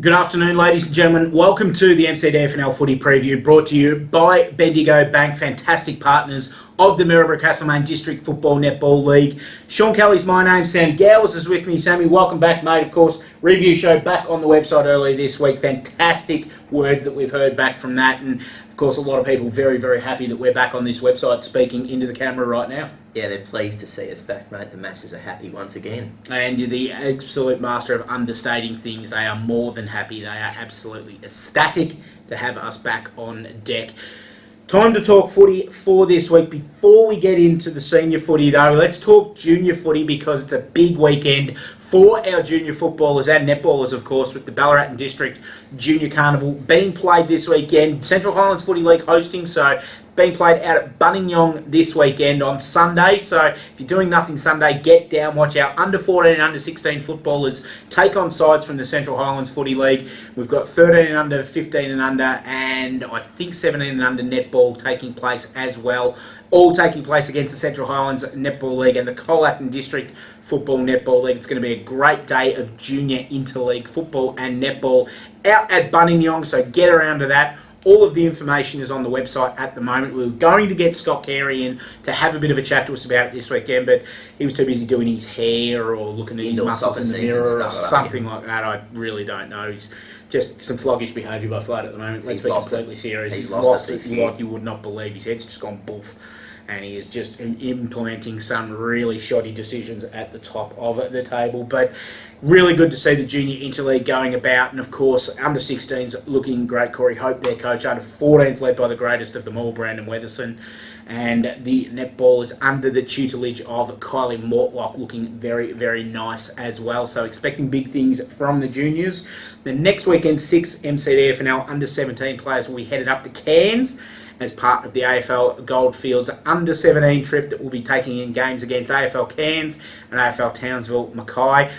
Good afternoon, ladies and gentlemen. Welcome to the MCDFNL Footy Preview, brought to you by Bendigo Bank, fantastic partners of the Maryborough Castlemaine District Football Netball League. Sean Kelly's my name. Sam Gowers is with me. Sammy, welcome back, mate. Of course, review show back on the website earlier this week. Fantastic word that we've heard back from that. And, of course, a lot of people very, very happy that we're back on this website speaking into the camera right now. Yeah, they're pleased to see us back, mate. The masses are happy once again. And you're the absolute master of understating things. They are more than happy. They are absolutely ecstatic to have us back on deck. Time to talk footy for this week. Before we get into the senior footy, though, let's talk junior footy because it's a big weekend for our junior footballers and netballers, of course, with the Ballarat and District Junior Carnival being played this weekend. Central Highlands Footy League hosting, so being played out at Bendigo this weekend on Sunday. So if you're doing nothing Sunday, get down, watch our under 14 and under 16 footballers take on sides from the Central Highlands Footy League. We've got 13 and under, 15 and under, and I think 17 and under netball taking place as well. All taking place against the Central Highlands Netball League and the Colac District Football Netball League. It's going to be a great day of junior interleague football and netball out at Bendigo, so get around to that. All of the information is on the website at the moment. We were going to get Scott Carey in to have a bit of a chat to us about it this weekend, but he was too busy doing his hair or looking at his muscles in the mirror or something like that. I really don't know. He's just some floggish behaviour by Flood at the moment. Let's be completely serious. He's lost it like you would not believe. His head's just gone boof. And he is just implementing some really shoddy decisions at the top of the table. But really good to see the junior interleague going about. And, of course, under 16s looking great. Corey Hope, their coach. Under 14s led by the greatest of them all, Brandon Weatherson. And the netball is under the tutelage of Kylie Mortlock, looking very, very nice as well. So expecting big things from the juniors. The next weekend, 6 MCDFNL under 17 players will be headed up to Cairns as part of the AFL Goldfields under 17 trip that will be taking in games against AFL Cairns and AFL Townsville Mackay.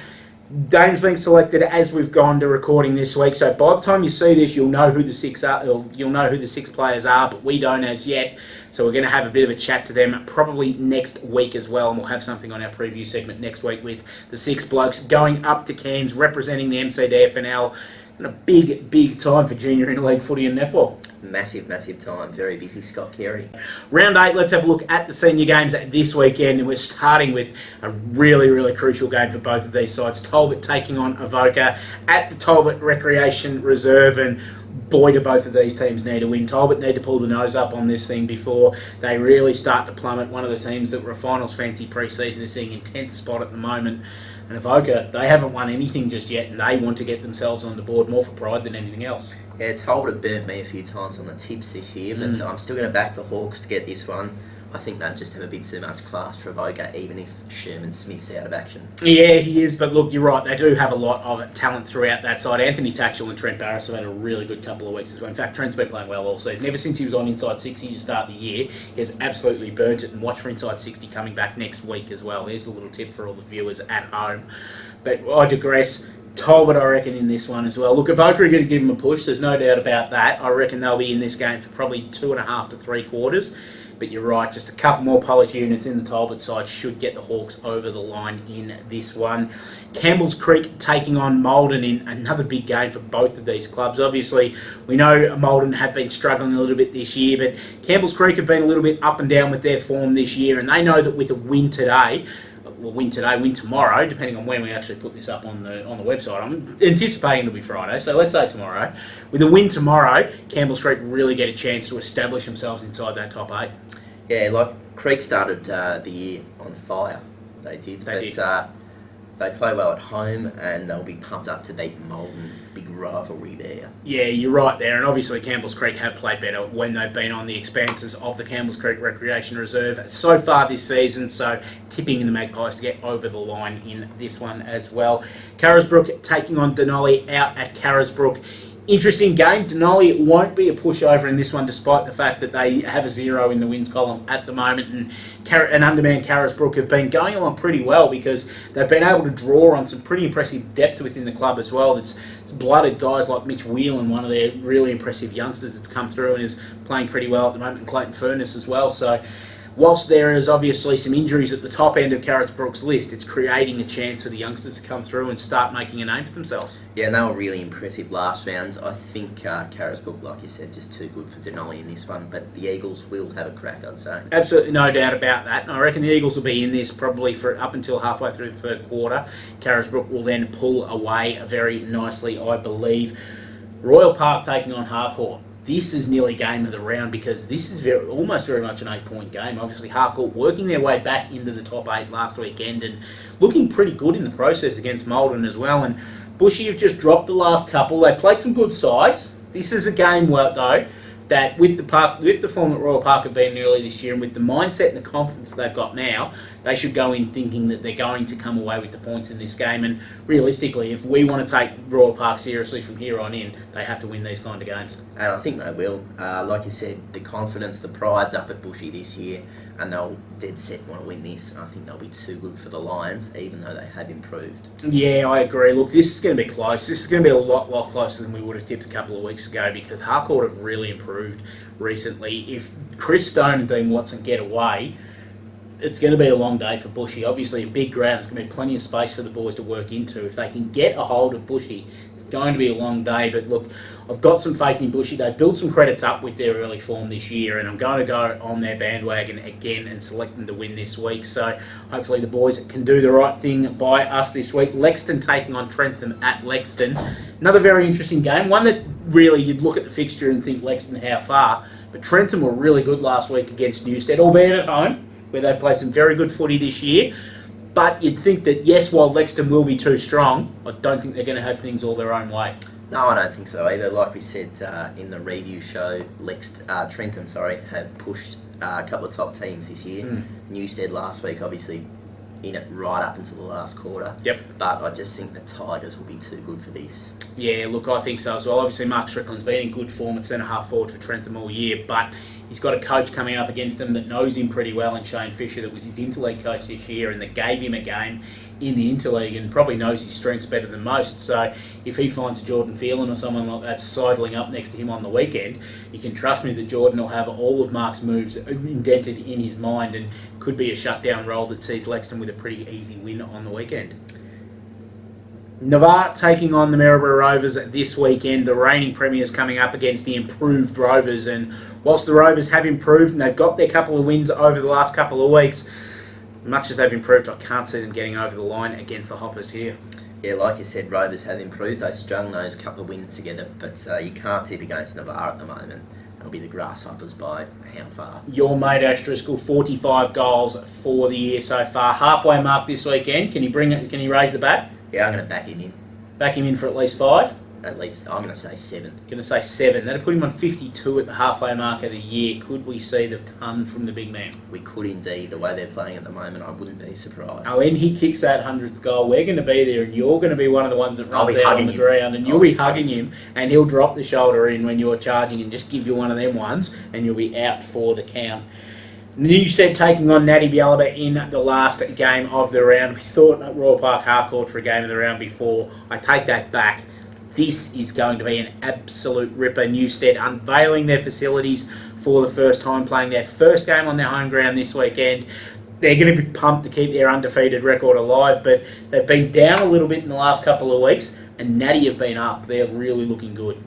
Dame's being selected as we've gone to recording this week, so by the time you see this, you'll know who the six are. You'll know who the 6 players are, but we don't as yet. So we're going to have a bit of a chat to them probably next week as well, and we'll have something on our preview segment next week with the 6 blokes going up to Cairns representing the MCDFNL. And a big, big time for junior interleague footy and netball. Massive, massive time. Very busy, Scott Carey. Round 8, let's have a look at the senior games this weekend. And we're starting with a really, really crucial game for both of these sides. Talbot taking on Avoca at the Talbot Recreation Reserve. And boy, do both of these teams need to win. Talbot need to pull the nose up on this thing before they really start to plummet. One of the teams that were a finals fancy pre-season is sitting in 10th spot at the moment. And Avoca, they haven't won anything just yet, and they want to get themselves on the board more for pride than anything else. Yeah, Talbot have burnt me a few times on the tips this year, but I'm still going to back the Hawks to get this one. I think they just have a bit too much class for Avoca, even if Sherman Smith's out of action. Yeah, he is, but look, you're right. They do have a lot of talent throughout that side. Anthony Tatchell and Trent Barris have had a really good couple of weeks as well. In fact, Trent's been playing well all season. Ever since he was on Inside 60 to start the year, he has absolutely burnt it. And watch for Inside 60 coming back next week as well. There's a little tip for all the viewers at home. But I digress. Talbot, I reckon, in this one as well. Look, Avoca are going to give them a push. There's no doubt about that. I reckon they'll be in this game for probably 2.5 to 3 quarters. But you're right, just a couple more polish units in the Talbot side should get the Hawks over the line in this one. Campbell's Creek taking on Maldon in another big game for both of these clubs. Obviously, we know Maldon have been struggling a little bit this year, but Campbell's Creek have been a little bit up and down with their form this year, and they know that with a win today, win tomorrow, depending on when we actually put this up on the website. I'm anticipating it'll be Friday, so let's say tomorrow. With a win tomorrow, Campbell Street really get a chance to establish themselves inside that top 8. Yeah, like Creek started the year on fire. They did. They play well at home, and they'll be pumped up to beat Maldon. Big rivalry there. Yeah, you're right there. And obviously Campbell's Creek have played better when they've been on the expanses of the Campbell's Creek Recreation Reserve so far this season. So tipping in the Magpies to get over the line in this one as well. Carisbrook taking on Denali out at Carisbrook. Interesting game. Denali won't be a pushover in this one, despite the fact that they have a 0 in the wins column at the moment. And undermanned Carisbrook have been going along pretty well because they've been able to draw on some pretty impressive depth within the club as well. It's blooded guys like Mitch Whelan, one of their really impressive youngsters that's come through and is playing pretty well at the moment, and Clayton Furness as well. So whilst there is obviously some injuries at the top end of Carisbrook's list, it's creating a chance for the youngsters to come through and start making a name for themselves. Yeah, and they were really impressive last round. I think Carisbrook, like you said, just too good for Denali in this one, but the Eagles will have a crack, I'd say. Absolutely no doubt about that. I reckon the Eagles will be in this probably for up until halfway through the third quarter. Carisbrook will then pull away very nicely, I believe. Royal Park taking on Harcourt. This is nearly game of the round because this is almost very much an 8-point game. Obviously, Harcourt working their way back into the top 8 last weekend and looking pretty good in the process against Maldon as well. And Bushy have just dropped the last couple. They played some good sides. This is a game, though, that with the form that Royal Park have been early this year and with the mindset and the confidence they've got now, they should go in thinking that they're going to come away with the points in this game. And realistically, if we want to take Royal Park seriously from here on in, they have to win these kind of games. And I think they will. Like you said, the confidence, the pride's up at Bushy this year, and they'll dead set want to win this. And I think they'll be too good for the Lions, even though they have improved. Yeah, I agree. Look, this is going to be close. This is going to be a lot closer than we would have tipped a couple of weeks ago because Harcourt have really improved recently. If Chris Stone and Dean Watson get away, it's going to be a long day for Bushy. Obviously, a big ground. There's going to be plenty of space for the boys to work into. If they can get a hold of Bushy, it's going to be a long day. But look, I've got some faith in Bushy. They built some credits up with their early form this year, and I'm going to go on their bandwagon again and select them to win this week. So hopefully the boys can do the right thing by us this week. Lexington taking on Trentham at Lexington. Another very interesting game. One that really you'd look at the fixture and think Lexington, how far? But Trentham were really good last week against Newstead, albeit at home, where they played some very good footy this year. But you'd think that, yes, while Lexington will be too strong, I don't think they're going to have things all their own way. No, I don't think so either. Like we said in the review show, Trentham have pushed a couple of top teams this year. Newstead last week, obviously, in it right up until the last quarter. Yep. But I just think the Tigers will be too good for this. Yeah, look, I think so as well. Obviously, Mark Strickland's been in good form at centre-half forward for Trentham all year, but he's got a coach coming up against him that knows him pretty well in Shane Fisher, that was his interleague coach this year and that gave him a game in the interleague and probably knows his strengths better than most. So if he finds Jordan Phelan or someone like that sidling up next to him on the weekend, you can trust me that Jordan will have all of Mark's moves indented in his mind and could be a shutdown role that sees Lexington with a pretty easy win on the weekend. Navarre taking on the Maryborough Rovers this weekend. The reigning premiers coming up against the improved Rovers. And whilst the Rovers have improved and they've got their couple of wins over the last couple of weeks, much as they've improved, I can't see them getting over the line against the Hoppers here. Yeah, like you said, Rovers have improved. They've strung those couple of wins together, but you can't tip against Navarre at the moment. It'll be the Grasshoppers by how far? Your mate Ash Driscoll, 45 goals for the year so far. Halfway mark this weekend. Can he raise the bat? Yeah, I'm going to back him in. Back him in for at least 5? At least, I'm going to say 7. Going to say 7. That'll put him on 52 at the halfway mark of the year. Could we see the ton from the big man? We could indeed. The way they're playing at the moment, I wouldn't be surprised. Oh, when he kicks that 100th goal, we're going to be there and you're going to be one of the ones that runs out on the ground and you'll be hugging him and he'll drop the shoulder in when you're charging and just give you one of them ones and you'll be out for the count. Newstead taking on Natty Bialaba in the last game of the round. We thought at Royal Park Harcourt for a game of the round before. I take that back. This is going to be an absolute ripper. Newstead unveiling their facilities for the first time, playing their first game on their home ground this weekend. They're going to be pumped to keep their undefeated record alive, but they've been down a little bit in the last couple of weeks, and Natty have been up. They're really looking good.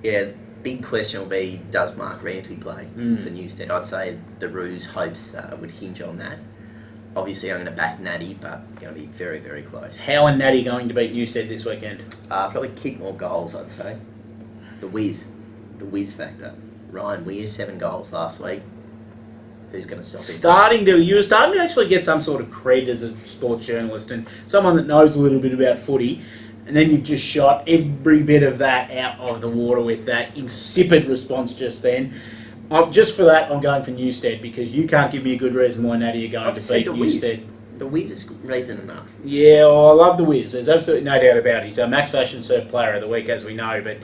Yeah, big question will be, does Mark Ramsey play for Newstead? I'd say the Roos' hopes would hinge on that. Obviously, I'm going to back Natty, but going to be very, very close. How are Natty going to beat Newstead this weekend? Probably kick more goals, I'd say. The whiz factor. Ryan Weir, 7 goals last week. Who's going to stop him? You were starting to actually get some sort of cred as a sports journalist and someone that knows a little bit about footy. And then you've just shot every bit of that out of the water with that insipid response just then. Just for that, I'm going for Newstead because you can't give me a good reason why Natty are going to beat Newstead. The Wiz is reason enough. Yeah, I love the Wiz. There's absolutely no doubt about it. He's our Max Fashion Surf Player of the Week, as we know, but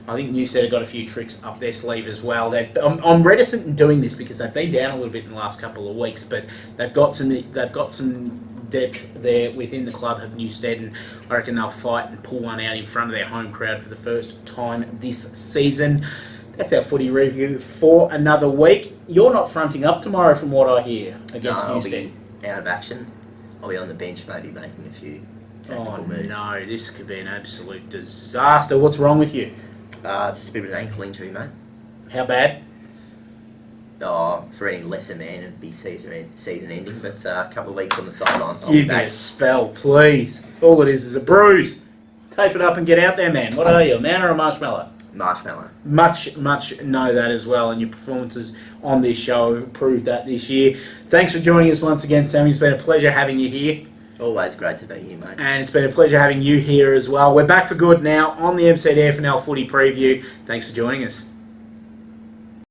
I think Newstead have got a few tricks up their sleeve as well. I'm reticent in doing this because they've been down a little bit in the last couple of weeks, but they've got some depth there within the club of Newstead, and I reckon they'll fight and pull one out in front of their home crowd for the first time this season. That's our footy review for another week. You're not fronting up tomorrow, from what I hear, against I'll Newstead. be out of action. I'll be on the bench, maybe making a few tactical moves. No, this could be an absolute disaster. What's wrong with you? Just a bit of an ankle injury, mate. How bad? For any lesser man, it'd be season ending, but a couple of weeks on the sidelines, I'll Give be me back. a spell, please. All it is a bruise. Tape it up and get out there, man. What are you, a man or a marshmallow? Marshmallow. Much know that as well, and your performances on this show have proved that this year. Thanks for joining us once again, Sammy. It's been a pleasure having you here. Always great to be here, mate. And it's been a pleasure having you here as well. We're back for good now on the MCDFNL Footy Preview. Thanks for joining us.